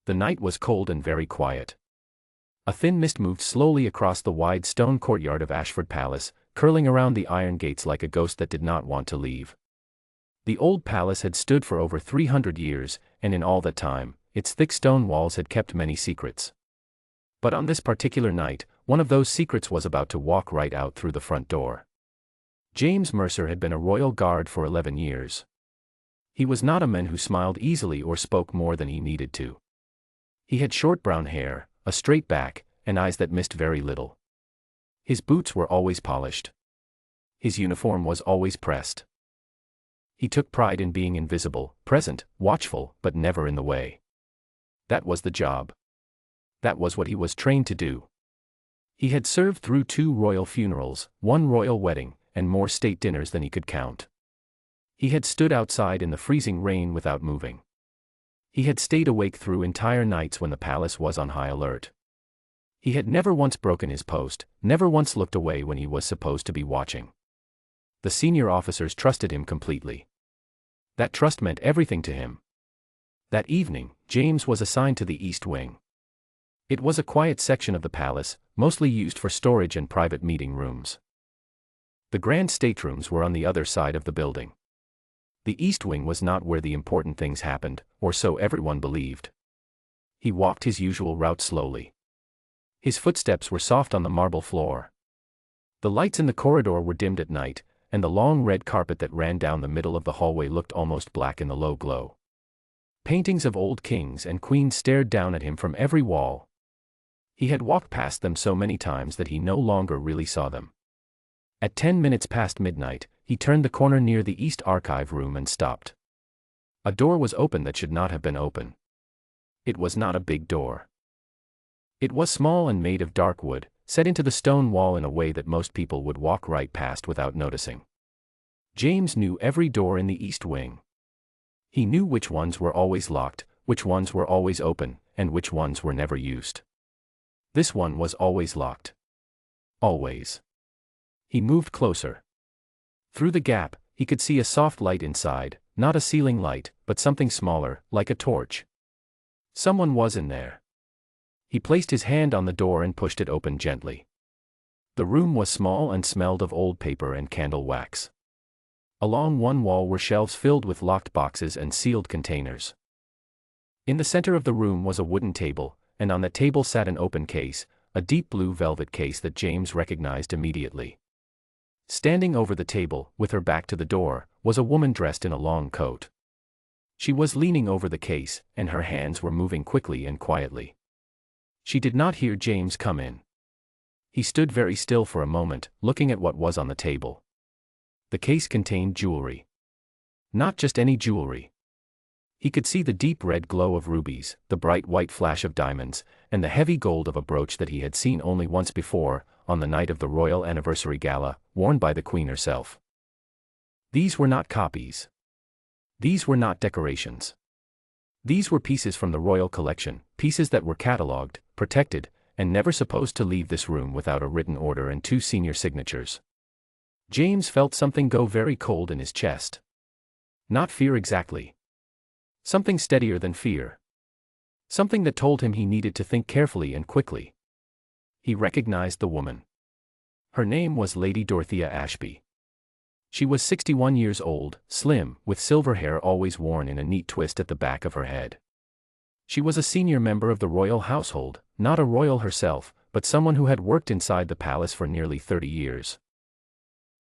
The night was cold and very quiet. A thin mist moved slowly across the wide stone courtyard of Ashford Palace, curling around the iron gates like a ghost that did not want to leave. The old palace had stood for over 300 years, and in all that time, its thick stone walls had kept many secrets. But on this particular night, one of those secrets was about to walk right out through the front door. James Mercer had been a royal guard for 11 years. He was not a man who smiled easily or spoke more than he needed to. He had short brown hair, a straight back, and eyes that missed very little. His boots were always polished. His uniform was always pressed. He took pride in being invisible, present, watchful, but never in the way. That was the job. That was what he was trained to do. He had served through 2 royal funerals, 1 royal wedding, and more state dinners than he could count. He had stood outside in the freezing rain without moving. He had stayed awake through entire nights when the palace was on high alert. He had never once broken his post, never once looked away when he was supposed to be watching. The senior officers trusted him completely. That trust meant everything to him. That evening, James was assigned to the East Wing. It was a quiet section of the palace, mostly used for storage and private meeting rooms. The grand staterooms were on the other side of the building. The East Wing was not where the important things happened, or so everyone believed. He walked his usual route slowly. His footsteps were soft on the marble floor. The lights in the corridor were dimmed at night, and the long red carpet that ran down the middle of the hallway looked almost black in the low glow. Paintings of old kings and queens stared down at him from every wall. He had walked past them so many times that he no longer really saw them. At 10 minutes past midnight, he turned the corner near the East Archive room and stopped. A door was open that should not have been open. It was not a big door. It was small and made of dark wood, set into the stone wall in a way that most people would walk right past without noticing. James knew every door in the East Wing. He knew which ones were always locked, which ones were always open, and which ones were never used. This one was always locked. Always. He moved closer. Through the gap, he could see a soft light inside, not a ceiling light, but something smaller, like a torch. Someone was in there. He placed his hand on the door and pushed it open gently. The room was small and smelled of old paper and candle wax. Along one wall were shelves filled with locked boxes and sealed containers. In the center of the room was a wooden table, and on that table sat an open case, a deep blue velvet case that James recognized immediately. Standing over the table, with her back to the door, was a woman dressed in a long coat. She was leaning over the case, and her hands were moving quickly and quietly. She did not hear James come in. He stood very still for a moment, looking at what was on the table. The case contained jewelry. Not just any jewelry. He could see the deep red glow of rubies, the bright white flash of diamonds, and the heavy gold of a brooch that he had seen only once before, on the night of the Royal Anniversary Gala, worn by the Queen herself. These were not copies. These were not decorations. These were pieces from the royal collection, pieces that were catalogued, protected, and never supposed to leave this room without a written order and 2 senior signatures. James felt something go very cold in his chest. Not fear exactly. Something steadier than fear. Something that told him he needed to think carefully and quickly. He recognized the woman. Her name was Lady Dorothea Ashby. She was 61 years old, slim, with silver hair always worn in a neat twist at the back of her head. She was a senior member of the royal household, not a royal herself, but someone who had worked inside the palace for nearly 30 years.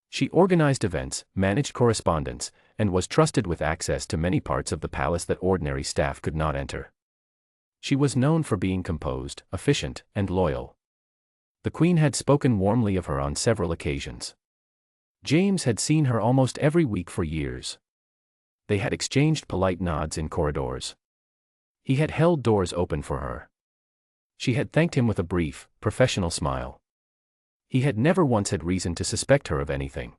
She organized events, managed correspondence, and was trusted with access to many parts of the palace that ordinary staff could not enter. She was known for being composed, efficient, and loyal. The Queen had spoken warmly of her on several occasions. James had seen her almost every week for years. They had exchanged polite nods in corridors. He had held doors open for her. She had thanked him with a brief, professional smile. He had never once had reason to suspect her of anything.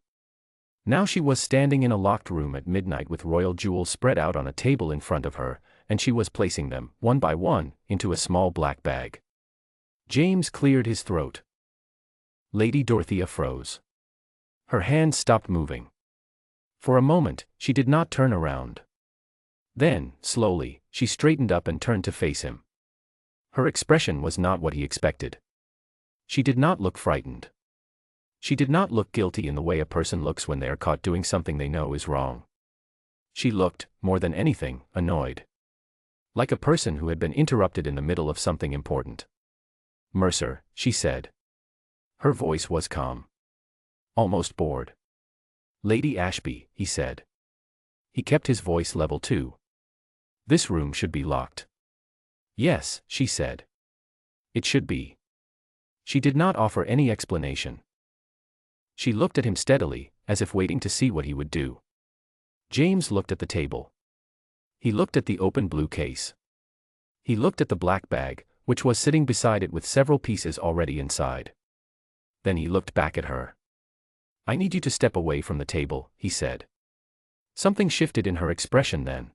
Now she was standing in a locked room at midnight with royal jewels spread out on a table in front of her, and she was placing them, one by one, into a small black bag. James cleared his throat. Lady Dorothea froze. Her hands stopped moving. For a moment, she did not turn around. Then, slowly, she straightened up and turned to face him. Her expression was not what he expected. She did not look frightened. She did not look guilty in the way a person looks when they are caught doing something they know is wrong. She looked, more than anything, annoyed. Like a person who had been interrupted in the middle of something important. "Mercer," she said. Her voice was calm. Almost bored. "Lady Ashby," he said. He kept his voice level too. "This room should be locked." "Yes," she said. "It should be." She did not offer any explanation. She looked at him steadily, as if waiting to see what he would do. James looked at the table. He looked at the open blue case. He looked at the black bag, which was sitting beside it with several pieces already inside. Then he looked back at her. "I need you to step away from the table," he said. Something shifted in her expression then.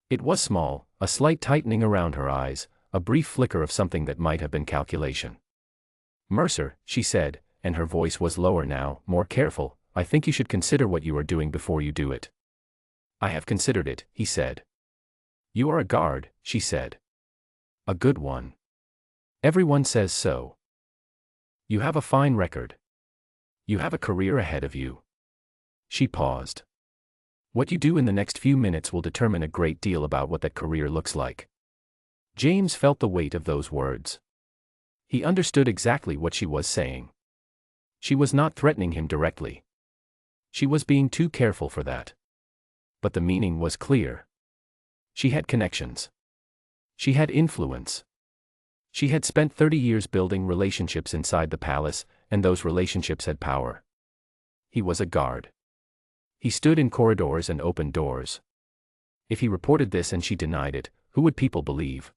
It was small, a slight tightening around her eyes, a brief flicker of something that might have been calculation. "Mercer," she said, and her voice was lower now, more careful, "I think you should consider what you are doing before you do it." "I have considered it," he said. "You are a guard," she said. "A good one. Everyone says so. You have a fine record. You have a career ahead of you." She paused. "What you do in the next few minutes will determine a great deal about what that career looks like." James felt the weight of those words. He understood exactly what she was saying. She was not threatening him directly. She was being too careful for that. But the meaning was clear. She had connections. She had influence. She had spent 30 years building relationships inside the palace, and those relationships had power. He was a guard. He stood in corridors and opened doors. If he reported this and she denied it, who would people believe?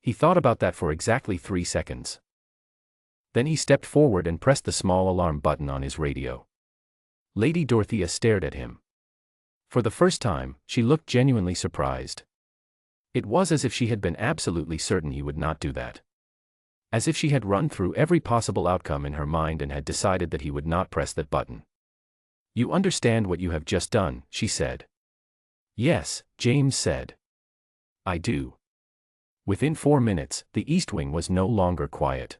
He thought about that for exactly 3 seconds. Then he stepped forward and pressed the small alarm button on his radio. Lady Dorothea stared at him. For the first time, she looked genuinely surprised. It was as if she had been absolutely certain he would not do that. As if she had run through every possible outcome in her mind and had decided that he would not press that button. "You understand what you have just done," she said. "Yes," James said. "I do." Within 4 minutes, the East Wing was no longer quiet.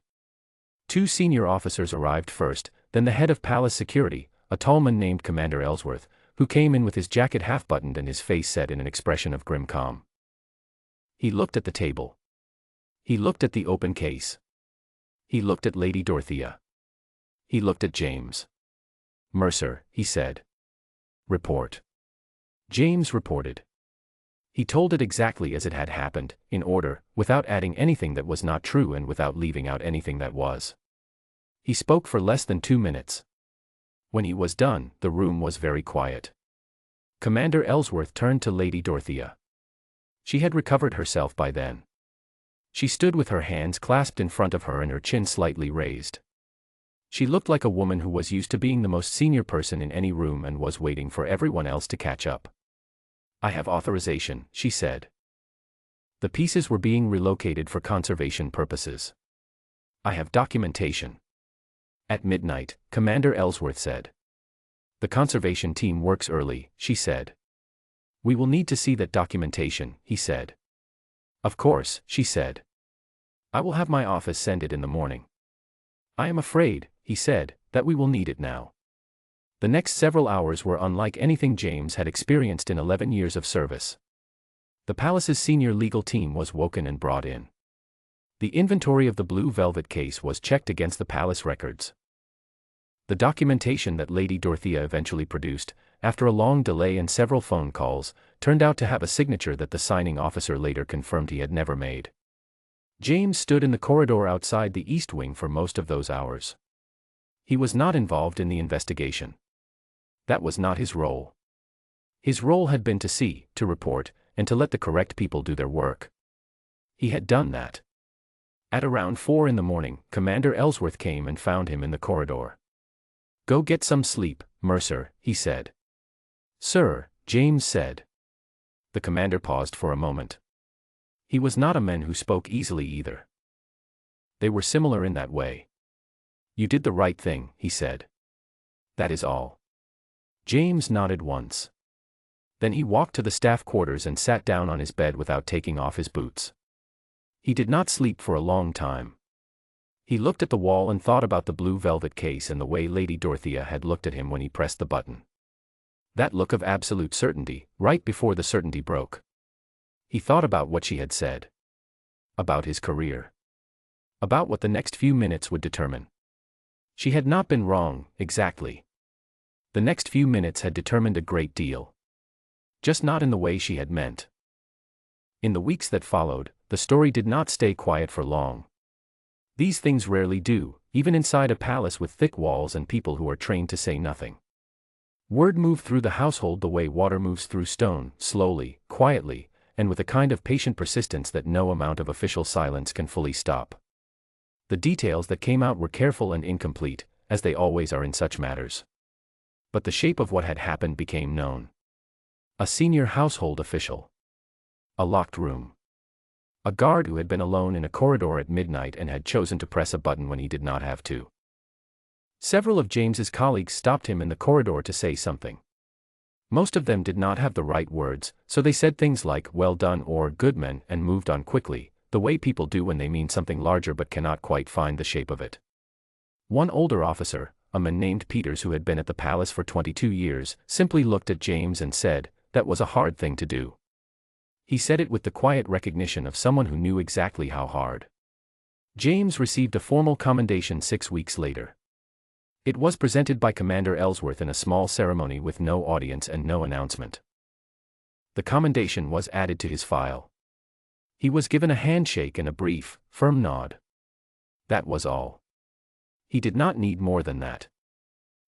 2 senior officers arrived first, then the head of palace security, a tall man named Commander Ellsworth, who came in with his jacket half-buttoned and his face set in an expression of grim calm. He looked at the table. He looked at the open case. He looked at Lady Dorothea. He looked at James. "Mercer," he said. "Report." James reported. He told it exactly as it had happened, in order, without adding anything that was not true and without leaving out anything that was. He spoke for less than 2 minutes. When he was done, the room was very quiet. Commander Ellsworth turned to Lady Dorothea. She had recovered herself by then. She stood with her hands clasped in front of her and her chin slightly raised. She looked like a woman who was used to being the most senior person in any room and was waiting for everyone else to catch up. "I have authorization," she said. The pieces were being relocated for conservation purposes. "I have documentation." At midnight, Commander Ellsworth said. "The conservation team works early," she said. "We will need to see that documentation," he said. "Of course," she said. "I will have my office send it in the morning." "I am afraid," he said, "that we will need it now." The next several hours were unlike anything James had experienced in 11 years of service. The palace's senior legal team was woken and brought in. The inventory of the blue velvet case was checked against the palace records. The documentation that Lady Dorothea eventually produced, after a long delay and several phone calls, turned out to have a signature that the signing officer later confirmed he had never made. James stood in the corridor outside the East Wing for most of those hours. He was not involved in the investigation. That was not his role. His role had been to see, to report, and to let the correct people do their work. He had done that. At around 4 in the morning, Commander Ellsworth came and found him in the corridor. "Go get some sleep, Mercer," he said. "Sir," James said. The commander paused for a moment. He was not a man who spoke easily either. They were similar in that way. "You did the right thing," he said. "That is all." James nodded once. Then he walked to the staff quarters and sat down on his bed without taking off his boots. He did not sleep for a long time. He looked at the wall and thought about the blue velvet case and the way Lady Dorothea had looked at him when he pressed the button. That look of absolute certainty, right before the certainty broke. He thought about what she had said. About his career. About what the next few minutes would determine. She had not been wrong, exactly. The next few minutes had determined a great deal. Just not in the way she had meant. In the weeks that followed, the story did not stay quiet for long. These things rarely do, even inside a palace with thick walls and people who are trained to say nothing. Word moved through the household the way water moves through stone, slowly, quietly, and with a kind of patient persistence that no amount of official silence can fully stop. The details that came out were careful and incomplete, as they always are in such matters. But the shape of what had happened became known. A senior household official. A locked room. A guard who had been alone in a corridor at midnight and had chosen to press a button when he did not have to. Several of James's colleagues stopped him in the corridor to say something. Most of them did not have the right words, so they said things like "well done" or "good men" and moved on quickly, the way people do when they mean something larger but cannot quite find the shape of it. One older officer, a man named Peters who had been at the palace for 22 years, simply looked at James and said, "That was a hard thing to do." He said it with the quiet recognition of someone who knew exactly how hard. James received a formal commendation 6 weeks later. It was presented by Commander Ellsworth in a small ceremony with no audience and no announcement. The commendation was added to his file. He was given a handshake and a brief, firm nod. That was all. He did not need more than that.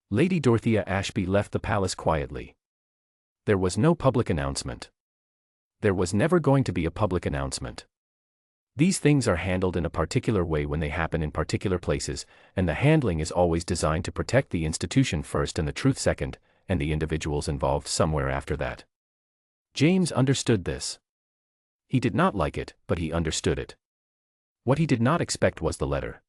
Lady Dorothea Ashby left the palace quietly. There was no public announcement. There was never going to be a public announcement. These things are handled in a particular way when they happen in particular places, and the handling is always designed to protect the institution first and the truth second, and the individuals involved somewhere after that. James understood this. He did not like it, but he understood it. What he did not expect was the letter.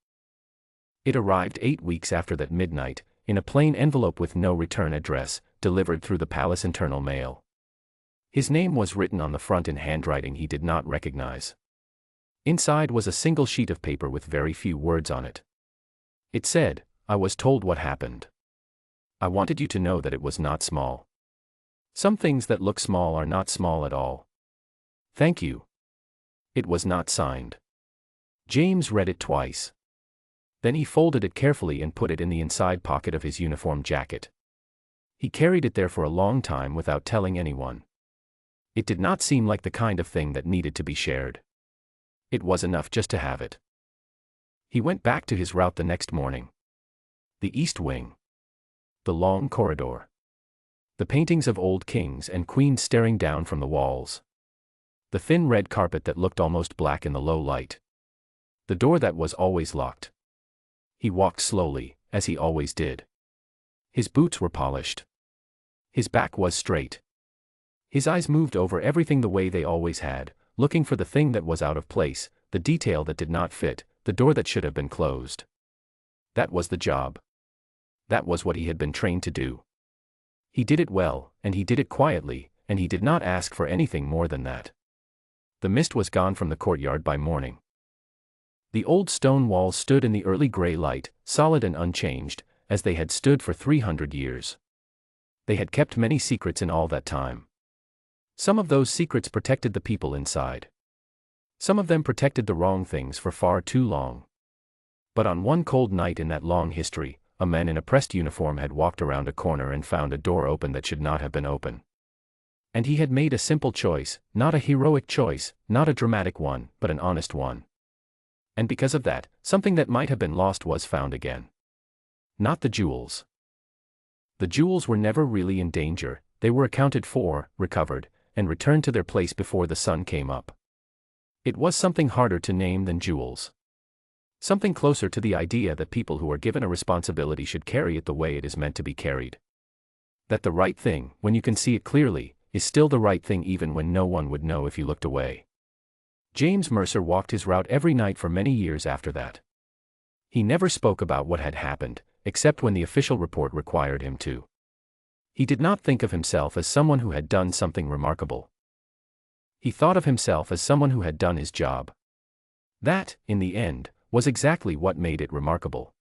It arrived 8 weeks after that midnight, in a plain envelope with no return address, delivered through the palace internal mail. His name was written on the front in handwriting he did not recognize. Inside was a single sheet of paper with very few words on it. It said, "I was told what happened. I wanted you to know that it was not small. Some things that look small are not small at all. Thank you." It was not signed. James read it twice. Then he folded it carefully and put it in the inside pocket of his uniform jacket. He carried it there for a long time without telling anyone. It did not seem like the kind of thing that needed to be shared. It was enough just to have it. He went back to his route the next morning. The East Wing. The long corridor. The paintings of old kings and queens staring down from the walls. The thin red carpet that looked almost black in the low light. The door that was always locked. He walked slowly, as he always did. His boots were polished. His back was straight. His eyes moved over everything the way they always had, looking for the thing that was out of place, the detail that did not fit, the door that should have been closed. That was the job. That was what he had been trained to do. He did it well, and he did it quietly, and he did not ask for anything more than that. The mist was gone from the courtyard by morning. The old stone walls stood in the early gray light, solid and unchanged, as they had stood for 300 years. They had kept many secrets in all that time. Some of those secrets protected the people inside. Some of them protected the wrong things for far too long. But on one cold night in that long history, a man in a pressed uniform had walked around a corner and found a door open that should not have been open. And he had made a simple choice, not a heroic choice, not a dramatic one, but an honest one. And because of that, something that might have been lost was found again. Not the jewels. The jewels were never really in danger, they were accounted for, recovered, and returned to their place before the sun came up. It was something harder to name than jewels. Something closer to the idea that people who are given a responsibility should carry it the way it is meant to be carried. That the right thing, when you can see it clearly, is still the right thing even when no one would know if you looked away. James Mercer walked his route every night for many years after that. He never spoke about what had happened, except when the official report required him to. He did not think of himself as someone who had done something remarkable. He thought of himself as someone who had done his job. That, in the end, was exactly what made it remarkable.